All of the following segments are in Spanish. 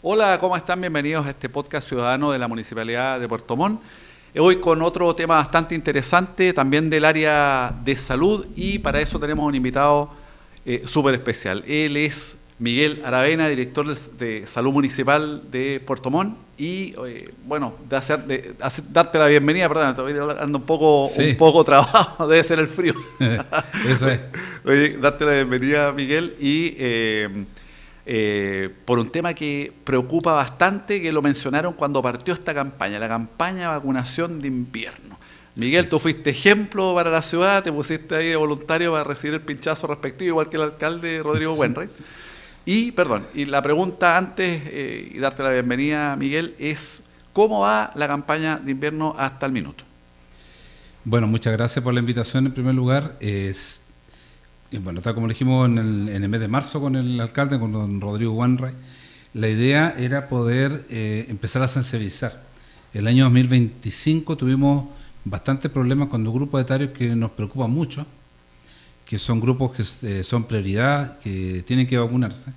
Hola, ¿cómo están? Bienvenidos a este podcast ciudadano de la Municipalidad de Puerto Montt. Hoy con otro tema bastante interesante, también del área de salud, y para eso tenemos un invitado súper especial. Él es Miguel Aravena, director de Salud Municipal de Puerto Montt, y darte la bienvenida, perdón, todavía ando Sí. un poco trabado, debe ser el frío. Eso es. Oye, darte la bienvenida, Miguel, y por un tema que preocupa bastante, que lo mencionaron cuando partió esta campaña, la campaña de vacunación de invierno. Miguel, tú fuiste ejemplo para la ciudad, te pusiste ahí de voluntario para recibir el pinchazo respectivo, igual que el alcalde Rodrigo Wenraiz. Y la pregunta antes, y darte la bienvenida, Miguel, es ¿cómo va la campaña de invierno hasta el minuto? Bueno, muchas gracias por la invitación en primer lugar. Tal como lo dijimos en el mes de marzo con el alcalde, con don Rodrigo Wenraiz, la idea era poder empezar a sensibilizar. El año 2025 tuvimos bastantes problemas con dos grupos etarios que nos preocupan mucho, que son grupos que son prioridad, que tienen que vacunarse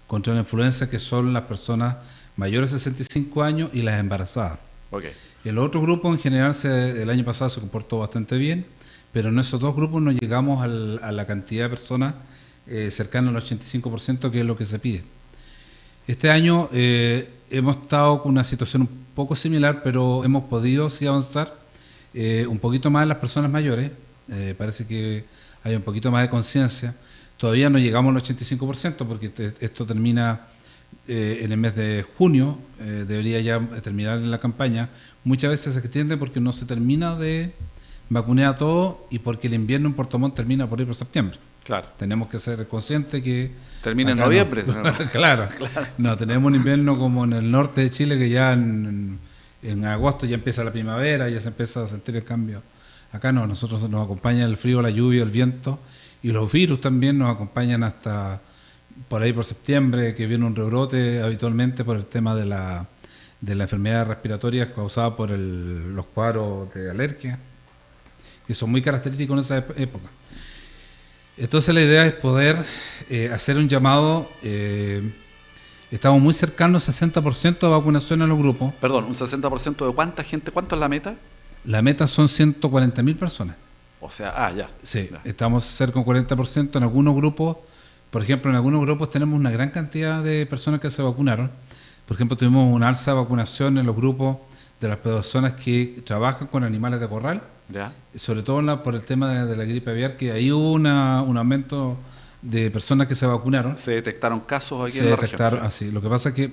contra la influenza, que son las personas mayores de 65 años y las embarazadas. Okay. El otro grupo en general el año pasado se comportó bastante bien, pero en esos dos grupos no llegamos a la cantidad de personas cercana al 85%, que es lo que se pide. Este año hemos estado con una situación un poco similar, pero hemos podido sí avanzar un poquito más en las personas mayores. Parece que hay un poquito más de conciencia. Todavía no llegamos al 85%, porque esto termina en el mes de junio, debería ya terminar la campaña. Muchas veces se extiende porque no se termina de vacunar a todos y porque el invierno en Puerto Montt termina por ahí por septiembre. Claro. Tenemos que ser conscientes que... Termina en noviembre. Claro. No, tenemos un invierno como en el norte de Chile, que ya en agosto ya empieza la primavera, ya se empieza a sentir el cambio. Acá no, nosotros nos acompaña el frío, la lluvia, el viento, y los virus también nos acompañan hasta por ahí por septiembre, que viene un rebrote habitualmente por el tema de la enfermedad respiratoria causada por los cuadros de alergia, que son muy característicos en esa época. Entonces la idea es poder hacer un llamado. Estamos muy cercanos al 60% de vacunación en los grupos. Perdón, ¿un 60% de cuánta gente? ¿Cuánto es la meta? La meta son 140.000 personas. O sea, ya. Sí, Ya. estamos cerca de un 40% en algunos grupos. Por ejemplo, en algunos grupos tenemos una gran cantidad de personas que se vacunaron. Por ejemplo, tuvimos una alza de vacunación en los grupos de las personas que trabajan con animales de corral. Ya. Sobre todo por el tema de la gripe aviar, que ahí hubo un aumento de personas que se vacunaron. Se detectaron casos aquí Se en la detectaron región. así. Lo que pasa es que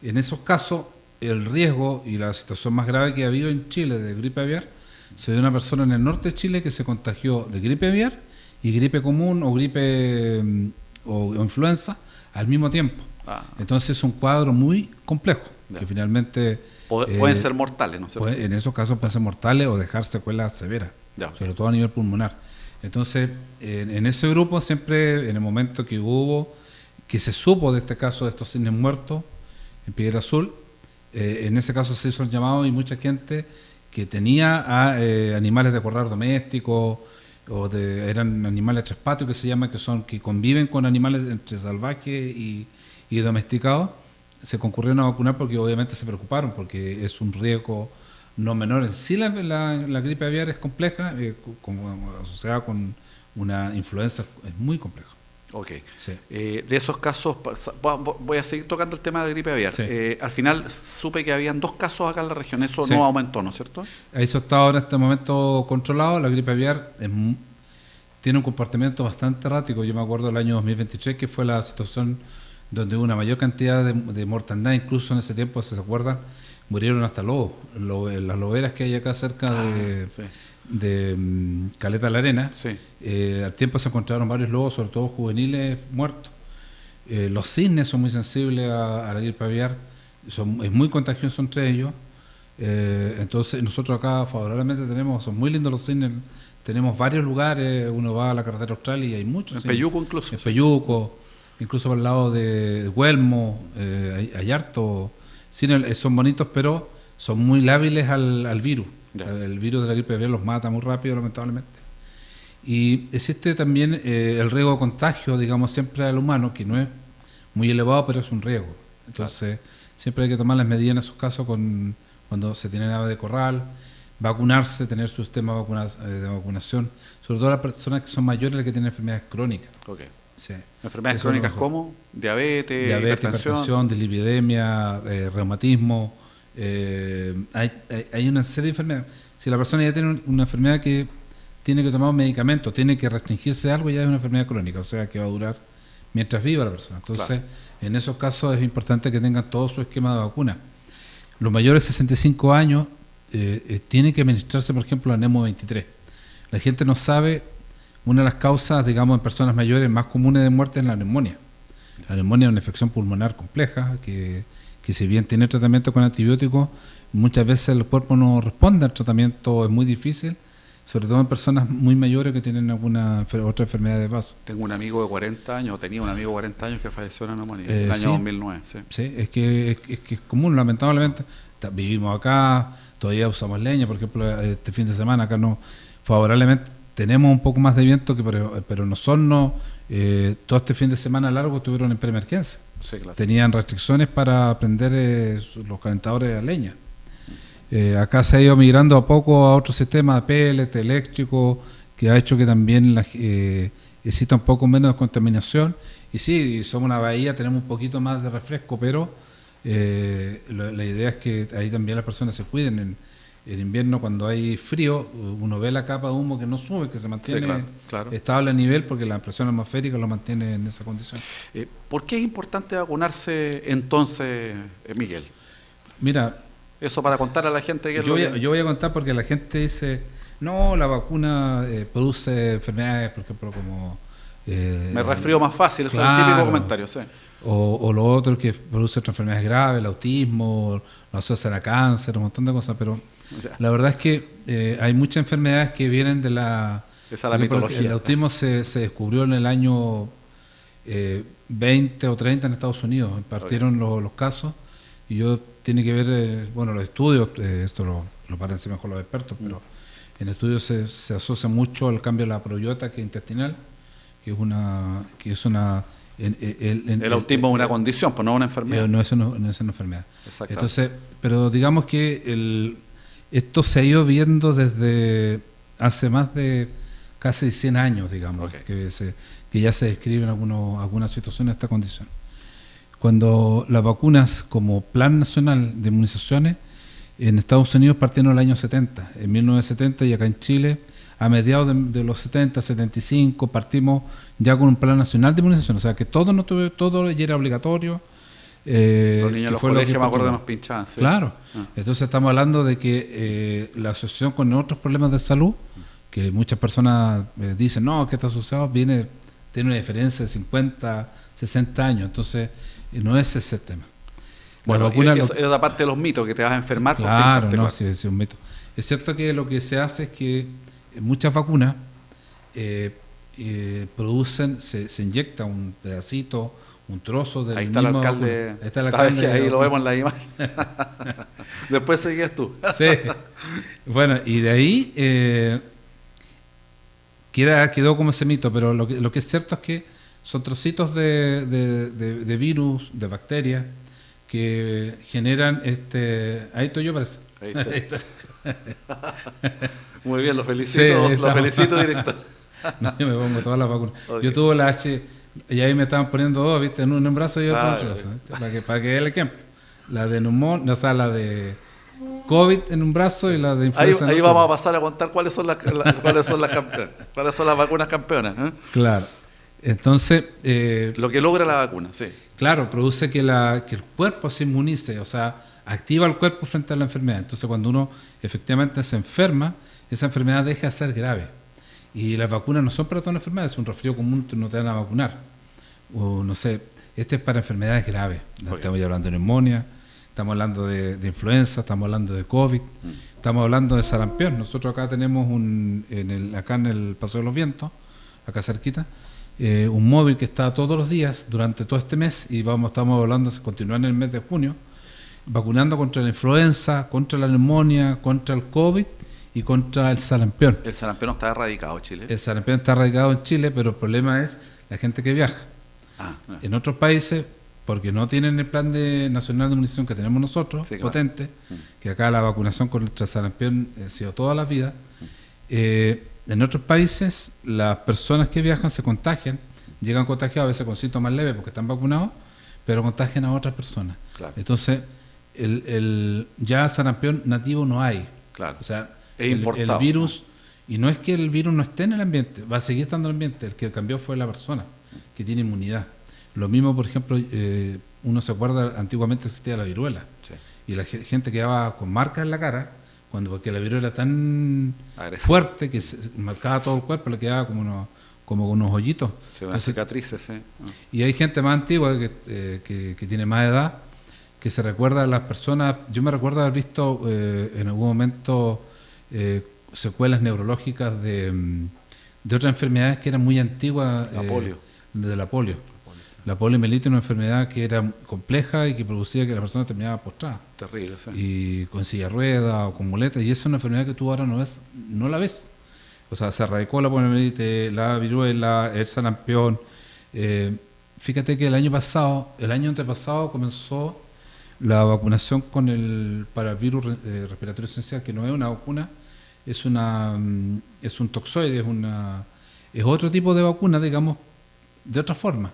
en esos casos el riesgo y la situación más grave que ha habido en Chile de gripe aviar se dio una persona en el norte de Chile que se contagió de gripe aviar y gripe común o gripe o influenza al mismo tiempo. Entonces es un cuadro muy complejo, Ya. que finalmente Pueden ser mortales, ¿no es cierto? en esos casos pueden ser mortales o dejar secuelas severas, Ya. sobre todo a nivel pulmonar. Entonces, en ese grupo siempre, en el momento que se supo de este caso de estos cisnes muertos en Piedra Azul, en ese caso se hizo el llamado y mucha gente que tenía animales de corral domésticos eran animales tres patios que se llama, que conviven con animales entre salvajes y domesticados, se concurrieron a vacunar porque obviamente se preocuparon, porque es un riesgo no menor. En sí la gripe aviar es compleja, asociada con una influenza es muy compleja. Ok. Sí. De esos casos, voy a seguir tocando el tema de la gripe aviar. Sí. Al final supe que habían 2 casos acá en la región, eso Sí. no aumentó, ¿no es cierto? Eso está ahora en este momento controlado. La gripe aviar tiene un comportamiento bastante errático. Yo me acuerdo del año 2023, que fue la situación donde hubo una mayor cantidad de mortandad. Incluso en ese tiempo, si se acuerdan, murieron hasta lobos. Las loberas que hay acá cerca de Caleta de la Arena, Sí. al tiempo se encontraron varios lobos, sobre todo juveniles, muertos. Los cisnes son muy sensibles a la gripe aviar, es muy contagioso entre ellos. Entonces nosotros acá favorablemente son muy lindos los cisnes, tenemos varios lugares, uno va a la carretera austral y hay muchos. En cisnes. Peyuco incluso. En Peyuco, incluso por el lado de Huelmo, hay harto cines, son bonitos, pero son muy lábiles al virus. Ya. El virus de la gripe aviar los mata muy rápido, lamentablemente. Y existe también el riesgo de contagio, digamos, siempre al humano, que no es muy elevado, pero es un riesgo. Entonces, siempre hay que tomar las medidas en esos casos cuando se tiene ave de corral, vacunarse, tener su sistema de vacunación, sobre todo las personas que son mayores, las que tienen enfermedades crónicas. Ok. Sí. ¿Enfermedades Eso es lo crónicas mejor. como? Diabetes, hipertensión. Dislipidemia, reumatismo. Hay una serie de enfermedades. Si la persona ya tiene una enfermedad que tiene que tomar un medicamento, tiene que restringirse algo, ya es una enfermedad crónica, o sea que va a durar mientras viva la persona. Entonces, en esos casos es importante que tengan todo su esquema de vacuna. Los mayores de 65 años tienen que administrarse, por ejemplo, la NEMO 23. La gente no sabe, una de las causas, digamos, en personas mayores más comunes de muerte es la neumonía. La neumonía es una infección pulmonar compleja que si bien tiene tratamiento con antibióticos, muchas veces el cuerpo no responde al tratamiento, es muy difícil, sobre todo en personas muy mayores que tienen alguna otra enfermedad de base. Tengo un amigo de 40 años, tenía un amigo de 40 años que falleció de neumonía en el año Sí. 2009. Sí. Sí, es que es común, lamentablemente. Vivimos acá, todavía usamos leña, por ejemplo, este fin de semana acá no, favorablemente tenemos un poco más de viento, pero nosotros todo este fin de semana largo estuvieron en preemergencia. Sí, claro. Tenían restricciones para prender los calentadores a leña. Acá se ha ido migrando a poco a otro sistema de pellet, eléctrico, que ha hecho que también exista un poco menos de contaminación. Y sí, somos una bahía, tenemos un poquito más de refresco, pero la idea es que ahí también las personas se cuiden. En invierno, cuando hay frío, uno ve la capa de humo que no sube, que se mantiene claro. estable a nivel, porque la presión atmosférica lo mantiene en esa condición. ¿Por qué es importante vacunarse entonces, Miguel? Mira, eso para contar a la gente que yo voy a contar porque la gente dice, no, la vacuna produce enfermedades, por ejemplo, como... me resfrío más fácil, claro, ese es el típico comentario, sí. O lo otro que produce otras enfermedades graves, el autismo, lo asocia a cáncer, un montón de cosas, pero la verdad es que hay muchas enfermedades que vienen de la... Esa es la mitología. El autismo se descubrió en el año 20 o 30 en Estados Unidos, partieron los casos, y tiene que ver, los estudios, esto lo parecen mejor los expertos, pero en estudios se asocia mucho al cambio de la probiótica intestinal, que es una el autismo es una condición, pues no una enfermedad. No es una enfermedad. Entonces, pero digamos que esto se ha ido viendo desde hace más de casi 100 años, digamos, que ya se describen algunas situaciones de esta condición. Cuando las vacunas como Plan Nacional de Inmunizaciones en Estados Unidos partieron en el año 70, en 1970, y acá en Chile a mediados de los 70, 75, partimos ya con un plan nacional de inmunización, o sea que todo ya era obligatorio. Los niños en los colegios, me acuerdo, nos pinchaban. ¿Sí? Claro, entonces estamos hablando de que la asociación con otros problemas de salud, que muchas personas dicen, no, que está asociado, tiene una diferencia de 50, 60 años, entonces no es ese tema. Bueno, vacuna, es la parte de los mitos, que te vas a enfermar por pincharte. Claro, sí, es un mito. Es cierto que lo que se hace es que muchas vacunas producen, se inyecta un pedacito, un trozo del mismo. Ahí está el alcalde. Ahí lo vemos en la imagen. Después seguías tú. Sí. Bueno, y de ahí quedó como ese mito, pero lo que es cierto es que son trocitos de virus, de bacterias, que generan ahí estoy yo, parece. Ahí está. Muy bien, lo felicito, director. No, yo me pongo todas las vacunas. Okay. Yo tuve la H, y ahí me estaban poniendo dos, ¿viste? En un brazo y otro en otro brazo, para que dé el ejemplo. La de neumonía, o sea, la de COVID en un brazo y la de influenza ahí vamos a pasar a contar cuáles son las campeonas, cuáles son las vacunas campeonas. Claro. Entonces... lo que logra la vacuna, sí. Claro, produce que el cuerpo se inmunice, o sea, activa el cuerpo frente a la enfermedad. Entonces, cuando uno efectivamente se enferma, esa enfermedad deja de ser grave. Y las vacunas no son para todas las enfermedades, es un resfrío común, no te van a vacunar. O no sé, este es para enfermedades graves. Estamos hablando de neumonía, estamos hablando de influenza, estamos hablando de COVID, estamos hablando de sarampión. Nosotros acá tenemos acá en el Paseo de los Vientos, acá cerquita, un móvil que está todos los días durante todo este mes, y estamos hablando de continuar en el mes de junio, vacunando contra la influenza, contra la neumonía, contra el COVID y contra el sarampión. El sarampión no está erradicado en Chile. El sarampión está erradicado en Chile, pero el problema es la gente que viaja. En otros países, porque no tienen el plan nacional de inmunización que tenemos nosotros, Sí, claro. potente, que acá la vacunación contra sarampión ha sido toda la vida. En otros países, las personas que viajan se contagian, llegan contagiados a veces con síntomas leves porque están vacunados, pero contagian a otras personas. Claro. Entonces, ya sarampión nativo no hay. Claro. O sea, Es el importado, virus, y no es que el virus no esté en el ambiente, va a seguir estando en el ambiente, el que cambió fue la persona que tiene inmunidad. Lo mismo, por ejemplo, uno se acuerda, antiguamente existía la viruela, Sí. y la gente quedaba con marcas en la cara, porque la viruela era tan Agresivo. fuerte que se marcaba todo el cuerpo, le quedaba como unos hoyitos. Sí, unas Entonces, cicatrices, sí. y hay gente más antigua que tiene más edad, que se recuerda a las personas. Yo me recuerdo haber visto en algún momento secuelas neurológicas de otras enfermedades que eran muy antiguas. La polio. De la polio. La poliomielitis es una enfermedad que era compleja y que producía que la persona terminaba postrada. Terrible, sí. Y con silla de ruedas o con muletas. Y esa es una enfermedad que tú ahora no la ves. O sea, se erradicó la poliomielitis, la viruela, el sarampión. Fíjate que el año antepasado comenzó la vacunación para el virus respiratorio esencial, que no es una vacuna, es un toxoide, es otro tipo de vacuna, digamos, de otra forma.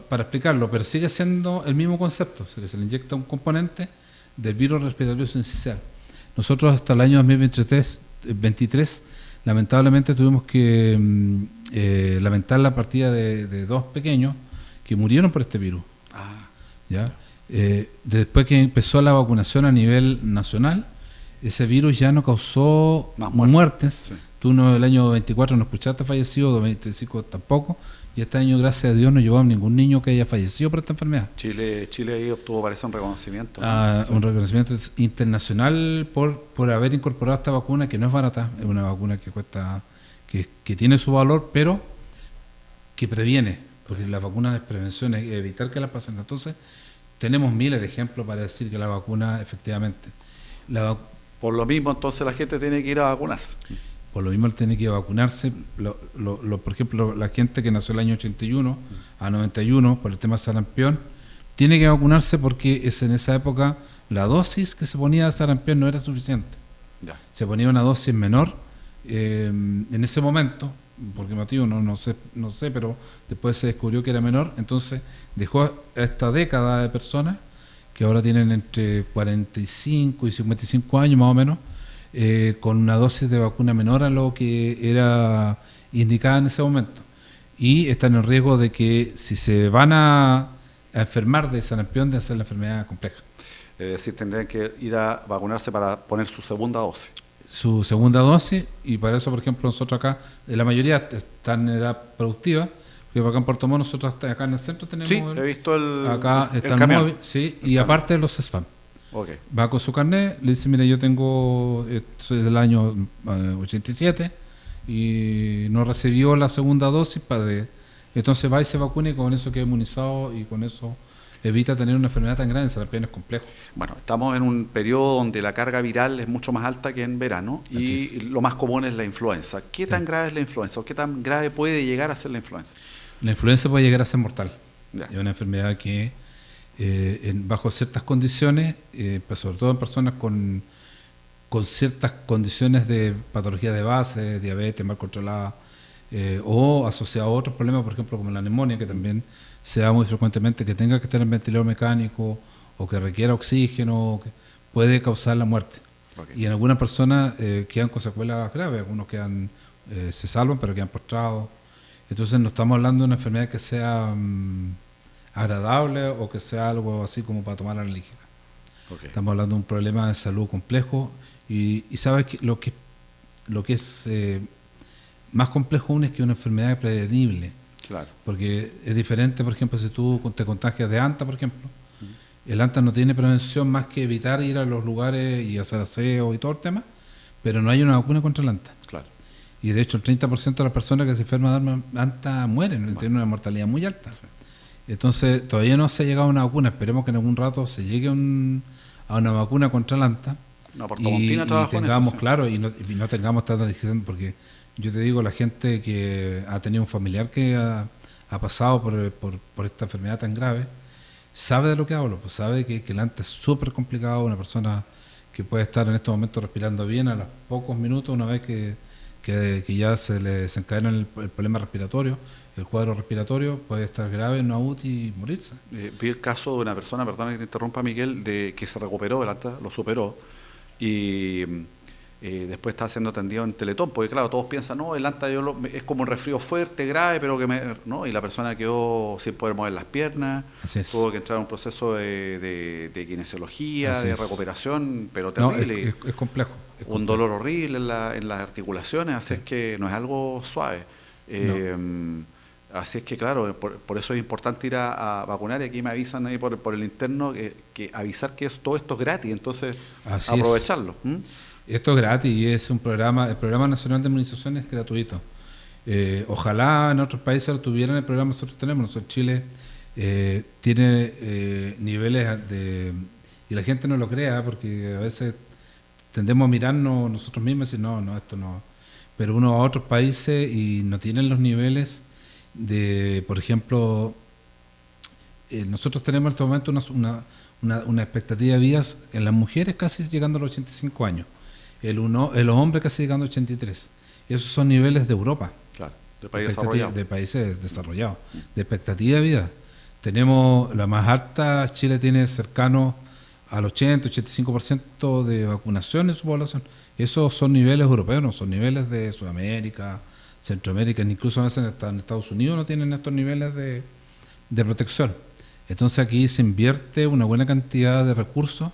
Para explicarlo, pero sigue siendo el mismo concepto, o sea, que se le inyecta un componente del virus respiratorio esencial. Nosotros hasta el año 2023 lamentablemente tuvimos que lamentar la partida de 2 pequeños que murieron por este virus. ¿Ya? Después que empezó la vacunación a nivel nacional, ese virus ya no causó Más muertes. Sí. Tú el año 24 no escuchaste fallecido, 2025 tampoco, y este año, gracias a Dios, no llevamos ningún niño que haya fallecido por esta enfermedad. Chile ahí obtuvo, parece, un reconocimiento. Un reconocimiento internacional por haber incorporado esta vacuna, que no es barata, es una vacuna que cuesta, que tiene su valor, pero que previene, porque la vacuna es prevención, es evitar que la pasen. Entonces, tenemos miles de ejemplos para decir que la vacuna, efectivamente, Por lo mismo, entonces, la gente tiene que ir a vacunarse. por lo mismo él tiene que vacunarse. Por ejemplo, la gente que nació el año 81 a 91 por el tema sarampión, tiene que vacunarse porque en esa época la dosis que se ponía de sarampión no era suficiente. Ya. Se ponía una dosis menor en ese momento, por qué motivo no sé, pero después se descubrió que era menor, entonces dejó esta década de personas que ahora tienen entre 45 y 55 años más o menos, con una dosis de vacuna menor a lo que era indicada en ese momento. Y están en riesgo de que si se van a enfermar de sarampión, de hacer la enfermedad compleja. Es decir, tendrían que ir a vacunarse para poner su segunda dosis. Su segunda dosis, y para eso, por ejemplo, nosotros acá, la mayoría están en edad productiva, porque acá en Puerto Montt, nosotros acá en el centro tenemos... Sí, he visto acá el está el camión. móvil, sí, y aparte los CESFAM. Okay. Va con su carnet, le dice, mira, yo soy del año 87 y no recibió la segunda dosis entonces va y se vacuna y con eso queda inmunizado y con eso evita tener una enfermedad tan grande. El sarampión es complejo. Bueno, estamos en un periodo donde la carga viral es mucho más alta que en verano y lo más común es la influenza. ¿Qué tan grave es la influenza o qué tan grave puede llegar a ser la influenza? La influenza puede llegar a ser mortal. Ya. Es una enfermedad que bajo ciertas condiciones, pues sobre todo en personas con ciertas condiciones de patología de base, diabetes mal controlada, o asociado a otros problemas, por ejemplo como la neumonía, que también se da muy frecuentemente, que tenga que tener ventilador mecánico o que requiera oxígeno, puede causar la muerte. Okay. Y en algunas personas quedan con secuelas graves, algunos se salvan pero quedan postrados. Entonces no estamos hablando de una enfermedad que sea agradable o que sea algo así como para tomar a la ligera. Okay. Estamos hablando de un problema de salud complejo y sabes que lo que es más complejo aún es que una enfermedad prevenible. Claro. Porque es diferente, por ejemplo, si tú te contagias de anta, por ejemplo, el anta no tiene prevención más que evitar ir a los lugares y hacer aseo y todo el tema, pero no hay una vacuna contra el anta. Claro. Y de hecho el 30% de las personas que se enferman de anta mueren, tienen una mortalidad muy alta. Sí. Entonces todavía no se ha llegado a una vacuna, esperemos que en algún rato se llegue a una vacuna contra el anta y tengamos, sí. claro, y no tengamos tanta decisión, porque yo te digo, la gente que ha tenido un familiar que ha pasado por esta enfermedad tan grave, sabe de lo que hablo, pues sabe que el ANTA es súper complicado, una persona que puede estar en este momento respirando bien a los pocos minutos, una vez que ya se le desencadena el problema respiratorio, el cuadro respiratorio, puede estar grave en una UTI y morirse. Vi el caso de una persona, perdona que te interrumpa, Miguel, de que se recuperó del alta, lo superó, y después está siendo atendido en Teletón, porque claro, todos piensan, no, el ANTA es como un resfrío fuerte, grave, pero ¿no? Y la persona quedó sin poder mover las piernas, tuvo que entrar a un proceso de kinesiología, de recuperación, pero terrible. No, es complejo. Un dolor horrible en las articulaciones, así es que no es algo suave. Así es que, claro, por eso es importante ir a vacunar, y aquí me avisan ahí por el interno que avisar que todo esto es gratis, entonces así aprovecharlo. Esto es gratis y es un programa, el Programa Nacional de Inmunización es gratuito. Ojalá en otros países lo tuvieran el programa que nosotros tenemos. Nosotros Chile tiene niveles y la gente no lo crea porque a veces tendemos a mirarnos nosotros mismos y decir, no, esto no. Pero uno va a otros países y no tienen los niveles de, por ejemplo, nosotros tenemos en este momento una expectativa de vida en las mujeres casi llegando a los 85 años, en los hombres casi llegando a 83. Esos son niveles de Europa, claro, de países desarrollados, de expectativa de vida. Tenemos la más alta, Chile tiene cercano al 80-85% de vacunación en su población. Esos son niveles europeos, no son niveles de Sudamérica, Centroamérica, incluso a veces en Estados Unidos no tienen estos niveles de protección. Entonces aquí se invierte una buena cantidad de recursos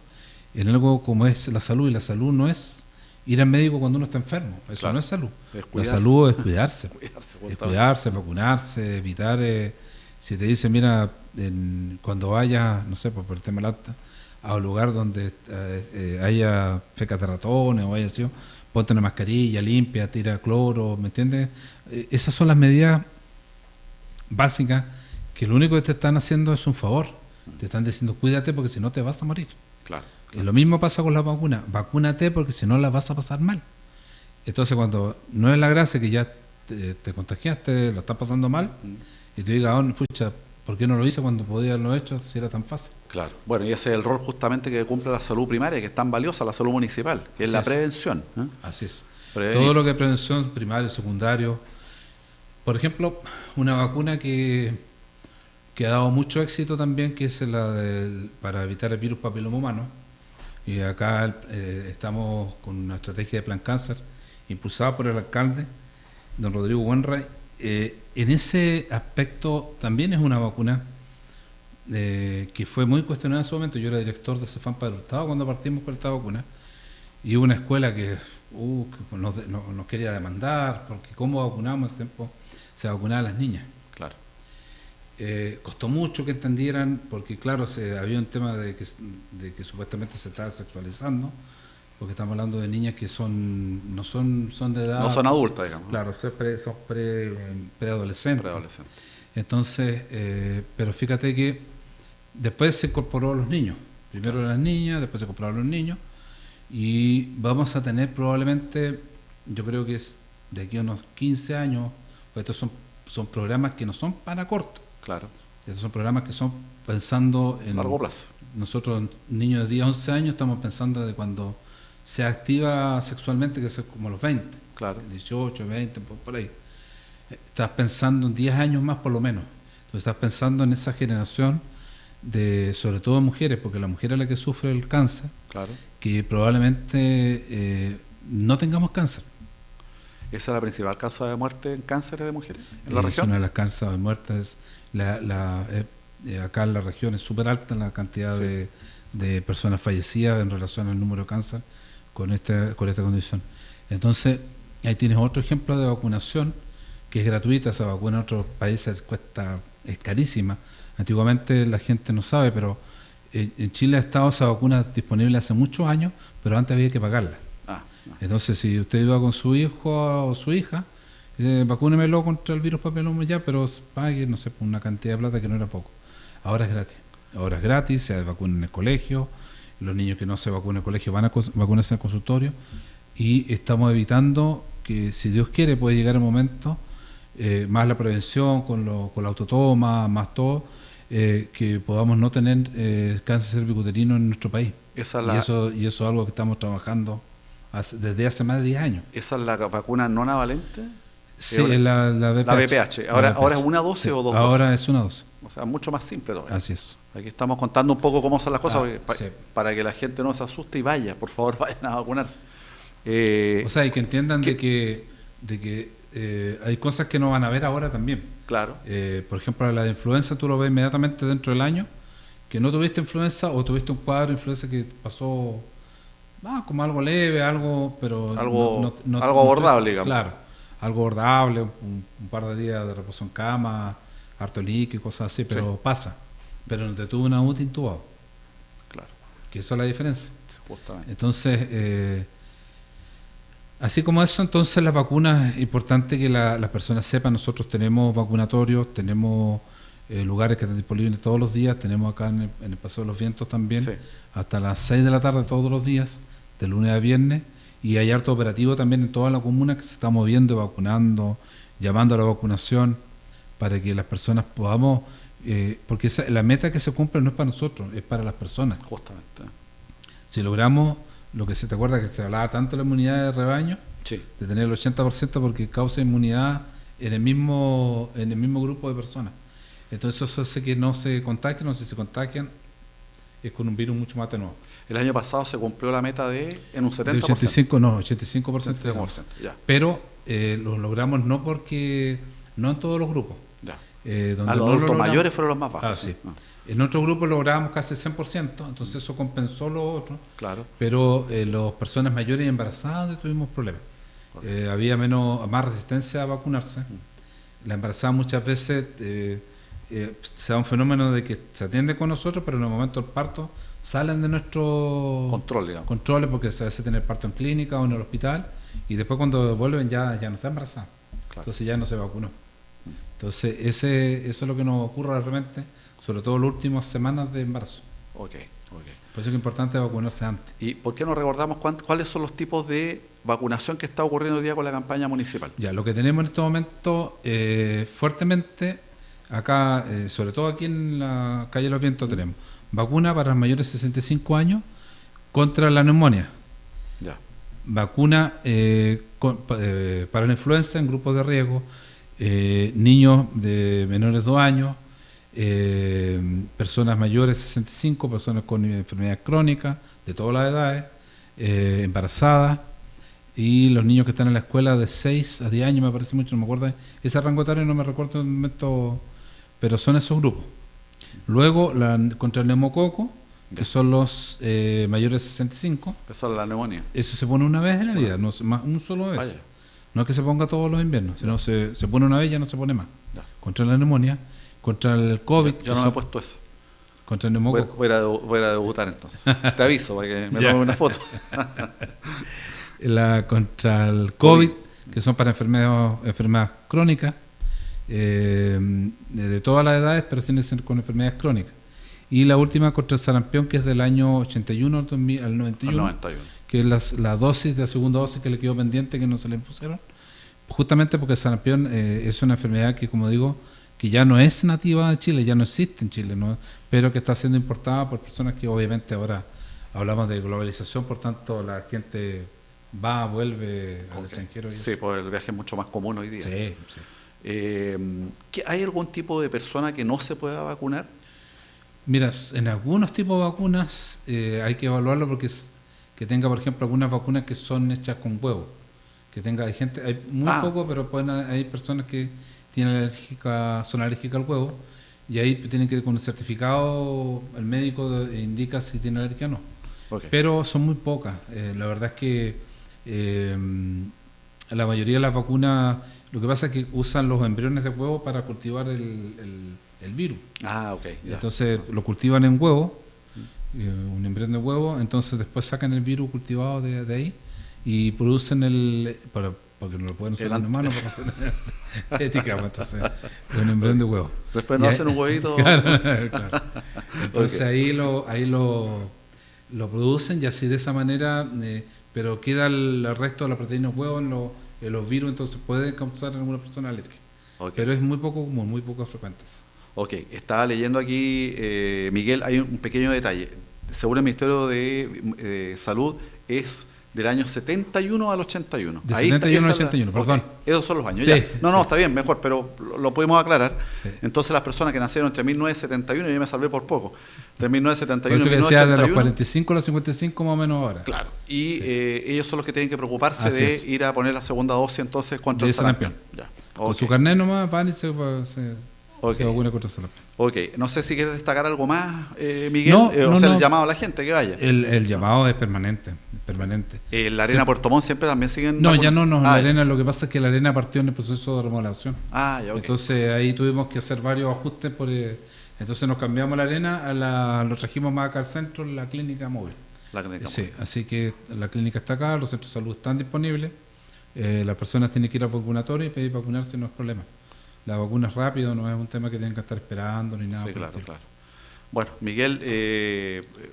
en algo como es la salud, y la salud no es ir al médico cuando uno está enfermo, eso claro, no es salud. La salud es cuidarse, es cuidarse, vacunarse, evitar, si te dicen, mira, cuando vayas, no sé, por el tema del alta, a un lugar donde haya fecas de ratones o haya sido, ponte una mascarilla limpia, tira cloro, ¿me entiendes? Esas son las medidas básicas que lo único que te están haciendo es un favor. Te están diciendo, cuídate porque si no te vas a morir. Claro. Y lo mismo pasa con la vacuna. Vacúnate porque si no la vas a pasar mal. Entonces cuando no es la gracia que ya te contagiaste, lo estás pasando mal, y te diga, pucha, ¿por qué no lo hice cuando podía haberlo hecho si era tan fácil? Claro. Bueno, y ese es el rol justamente que cumple la salud primaria, que es tan valiosa, la salud municipal, que es la prevención. Así es. Todo lo que es prevención, primario, secundario. Por ejemplo, una vacuna que ha dado mucho éxito también, que es para evitar el virus papiloma humano. Y acá estamos con una estrategia de plan cáncer impulsada por el alcalde, don Rodrigo Buenray. En ese aspecto también es una vacuna que fue muy cuestionada en su momento. Yo era director de Cefam Padre Hurtado cuando partimos con esta vacuna, y hubo una escuela que nos quería demandar porque cómo vacunamos en ese tiempo, se vacunaban a las niñas. Claro. Costó mucho que entendieran, porque claro, había un tema de que supuestamente se estaba sexualizando, porque estamos hablando de niñas que no son de edad, no son adultas, digamos. Claro, son preadolescentes. Entonces, pero fíjate que después se incorporó a los niños, primero las niñas, después se incorporaron los niños, y vamos a tener probablemente, yo creo que es de aquí a unos 15 años, pues estos son programas que no son para corto. Claro. Estos son programas que son pensando en largo plazo. Nosotros, niños de 10 a 11 años, estamos pensando de cuando se activa sexualmente, que es como los 20, claro. 18, 20, por ahí. Estás pensando en 10 años más por lo menos. Entonces estás pensando en esa generación sobre todo mujeres, porque la mujer es la que sufre el cáncer, claro, que probablemente no tengamos cáncer. ¿Esa es la principal causa de muerte en cánceres de mujeres en la región? Es una de las causas de muerte. Acá en la región es súper alta la cantidad de personas fallecidas en relación al número de cáncer con esta condición. Entonces, ahí tienes otro ejemplo de vacunación que es gratuita. Esa vacuna en otros países es carísima. Antiguamente la gente no sabe, pero en Chile ha estado esa vacuna disponible hace muchos años, pero antes había que pagarla. Entonces, si usted iba con su hijo o su hija, dice, vacúnemelo contra el virus papiloma ya, pero pague, no sé, una cantidad de plata que no era poco. Ahora es gratis. Ahora es gratis, se vacunan en el colegio, los niños que no se vacunan en el colegio van a vacunarse en el consultorio, y estamos evitando que, si Dios quiere, puede llegar el momento, más la prevención con la autotoma, más todo, que podamos no tener cáncer cervicuterino en nuestro país. Esa es Y eso es algo que estamos trabajando desde hace más de 10 años. ¿Esa es la vacuna nonavalente? Sí, es la VPH. La VPH. Ahora es una dosis, sí, o dos ahora dosis. Es una dosis. O sea, mucho más simple todavía. Así es. Aquí estamos contando un poco cómo son las cosas, Sí. para que la gente no se asuste y vaya, por favor, vayan a vacunarse. O sea, y que entiendan de que hay cosas que no van a ver ahora también. Claro. Por ejemplo, la de influenza tú lo ves inmediatamente dentro del año, que no tuviste influenza o tuviste un cuadro de influenza que pasó como algo leve, pero Algo abordable, digamos. Claro, algo abordable, un par de días de reposo en cama, harto líquido y cosas así, pero Sí. pasa. Pero no te tuvo una UTI intubado. Claro. Que eso es la diferencia. Justamente. Entonces, así como eso, entonces las vacunas, es importante que las personas sepan, nosotros tenemos vacunatorios, tenemos lugares que están disponibles todos los días, tenemos acá en el Paseo de los Vientos también, Sí. hasta las 6 de la tarde todos los días, de lunes a viernes, y hay harto operativo también en toda la comuna que se está moviendo, vacunando, llamando a la vacunación, para que las personas podamos, porque la meta que se cumple no es para nosotros, es para las personas. Justamente. Si logramos lo que te acuerda que se hablaba tanto de la inmunidad de rebaño, Sí. de tener el 80% porque causa inmunidad en el mismo grupo de personas. Entonces eso hace que no se contagien, o si se contagian es con un virus mucho más atenuado. El año pasado se cumplió la meta en un 70%. De 85, no, 85%. 75%, ya. Pero lo logramos no en todos los grupos. Ya. Donde Los no lo adultos logramos- mayores fueron los más bajos. Sí. En otro grupo lográbamos casi 100%, entonces eso compensó lo otro. Claro. Pero las personas mayores y embarazadas tuvimos problemas. Había más resistencia a vacunarse. La embarazada muchas veces se da un fenómeno de que se atiende con nosotros, pero en el momento del parto salen de nuestros Control, digamos. controles, porque se hace tener parto en clínica o en el hospital, y después cuando vuelven ya no está embarazada. Claro. Entonces ya no se vacunó. Entonces eso es lo que nos ocurre de repente, sobre todo las últimas semanas de embarazo. Ok. Por eso es que es importante vacunarse antes. ¿Y por qué no recordamos cuáles son los tipos de vacunación que está ocurriendo hoy día con la campaña municipal? Ya, lo que tenemos en este momento fuertemente, acá, sobre todo aquí en la calle de los Vientos, tenemos vacuna para los mayores de 65 años contra la neumonía, Ya. vacuna para la influenza en grupos de riesgo, niños de menores de 2 años, personas mayores de 65, personas con enfermedades crónicas de todas las edades, embarazadas, y los niños que están en la escuela de 6 a 10 años, me parece mucho, no me acuerdo, ese rango etario no me recuerdo en el momento, pero son esos grupos. Luego, contra el neumococo, que son los mayores de 65, Esa es la neumonía. eso se pone una vez en la vida, no un solo vez. Vaya. No es que se ponga todos los inviernos, sino se pone una vez y ya no se pone más. Ya. Contra la neumonía, contra el COVID, Yo no me he puesto eso. contra el Voy, neumococo. voy a debutar entonces. Te aviso para que me Ya. tome una foto. Contra el COVID, que son para enfermedades crónicas, de todas las edades, pero tienen que ser con enfermedades crónicas. Y la última contra el sarampión, que es del año 81 al 91, Al 91. que es la dosis de la segunda dosis que le quedó pendiente, que no se le pusieron, justamente porque el sarampión es una enfermedad que, como digo, que ya no es nativa de Chile, ya no existe en Chile, ¿no? Pero que está siendo importada por personas que obviamente ahora hablamos de globalización, por tanto la gente vuelve al extranjero. Sí, pues el viaje es mucho más común hoy día. Sí, sí. ¿Hay algún tipo de persona que no se pueda vacunar? Mira, en algunos tipos de vacunas hay que evaluarlo porque que tenga, por ejemplo, algunas vacunas que son hechas con huevo. Hay muy poco, pero hay personas que son alérgicas al huevo, y ahí tienen que, con el certificado, el médico indica si tiene alergia o no. Okay. Pero son muy pocas. La verdad es que la mayoría de las vacunas, lo que pasa es que usan los embriones de huevo para cultivar el virus. Ok. Ya. Entonces lo cultivan en huevo, un embrión de huevo, entonces después sacan el virus cultivado de ahí y producen porque no lo pueden usar en humanos para hacer ética, entonces es un embrión de huevo. Después no hacen un huevito. Claro. Entonces ahí lo producen, y así de esa manera, pero queda el resto de la proteína huevo en los virus, entonces puede causar en alguna persona alergia. Okay. Pero es muy poco común, muy poco frecuente. Ok, estaba leyendo aquí, Miguel, hay un pequeño detalle. Según el Ministerio de Salud, es del año 71 al 81. De 71 al 81, perdón. Okay, esos son los años. Sí, ya. No, sí. está bien, mejor, pero lo pudimos aclarar. Sí. Entonces las personas que nacieron entre 1971, yo me salvé por poco, entre Por 1971 eso y que decía de los 1981. 45 a los 55 más o menos ahora. Claro, y ellos son los que tienen que preocuparse Así de es. ir a poner la segunda dosis entonces contra De el sarampión. sarampión. Ya. Con Ok. su carnet nomás van y se Ok. vacuna contra sarampión. Ok, no sé si quieres destacar algo más, Miguel, No, o no, sea, no. el llamado a la gente que vaya. El llamado es permanente. La Arena Sí. Puerto Montt siempre también siguen No, vacunando. ya no, la Ah, arena, lo que pasa es que la arena partió en el proceso de remodelación. ya, ok. Entonces ahí tuvimos que hacer varios ajustes, entonces nos cambiamos la arena, lo trajimos más acá al centro, en la clínica móvil. La clínica. Sí, así que la clínica está acá, los centros de salud están disponibles, las personas tienen que ir al vacunatorio y pedir vacunarse, no es problema. La vacuna es rápido, no es un tema que tienen que estar esperando ni nada. Sí, por el claro, estilo. claro. Bueno, Miguel,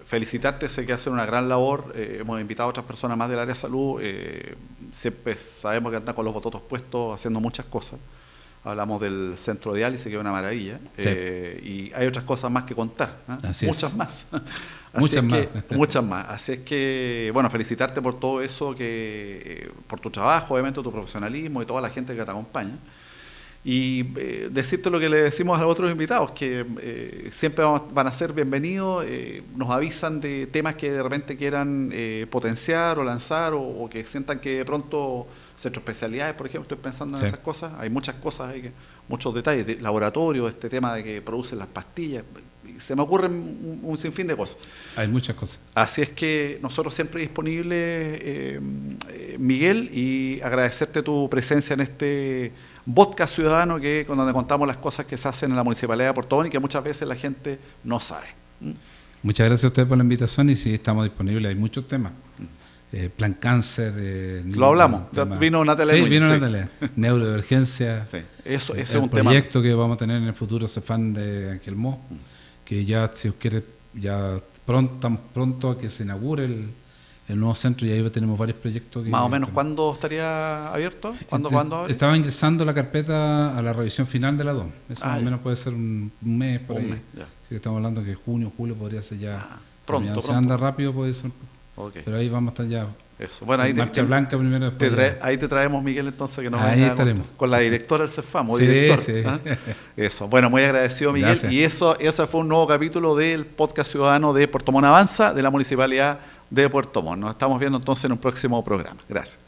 felicitarte, sé que hacen una gran labor, hemos invitado a otras personas más del área de salud, siempre sabemos que andan con los bototos puestos haciendo muchas cosas, hablamos del centro de diálisis, que es una maravilla, Sí. y hay otras cosas más que contar, ¿eh? Así Muchas es. más. Muchas más. Muchas más. Así es que, bueno, felicitarte por todo eso, por tu trabajo, obviamente, tu profesionalismo y toda la gente que te acompaña. Y decirte lo que le decimos a los otros invitados, que siempre van a ser bienvenidos, nos avisan de temas que de repente quieran potenciar o lanzar, o que sientan que de pronto centro especialidades, por ejemplo, estoy pensando en Sí. esas cosas, hay muchas cosas, muchos detalles, de laboratorio, este tema de que producen las pastillas, y se me ocurren un sinfín de cosas. Hay muchas cosas. Así es que nosotros siempre disponibles, Miguel, y agradecerte tu presencia en este podcast ciudadano donde contamos las cosas que se hacen en la Municipalidad de Puerto Montt y que muchas veces la gente no sabe. Muchas gracias a ustedes por la invitación y sí, estamos disponibles, hay muchos temas. Plan cáncer. Lo hablamos, vino Natalia. Sí, Núñez, vino sí. Natalia. Neuroemergencia. Sí, ese es el un tema. proyecto que vamos a tener en el futuro, Cefán de Ángel Mo, que ya, si os quiere, ya estamos pronto a que se inaugure el nuevo centro y ahí tenemos varios proyectos. Más o menos, ¿cuándo estaría abierto? ¿Cuándo abre? Estaba ingresando la carpeta a la revisión final de la DOM. Eso más o ya. menos puede ser un mes por Un ahí. mes, ya. Así que estamos hablando que junio, julio podría ser ya. Pronto, Si anda rápido puede ser. Ok. Pero ahí vamos a estar ya. Eso. Bueno, ahí Marcha blanca primero. Después ahí te traemos, Miguel, entonces, que nos Ahí venga estaremos. con la directora del CEFAM, o Sí, director. sí, ¿Ah? sí. Eso. Bueno, muy agradecido, Miguel. Gracias. Y ese fue un nuevo capítulo del podcast ciudadano de Puerto Montt Avanza, de la Municipalidad de Puerto Montt. Nos estamos viendo entonces en un próximo programa. Gracias.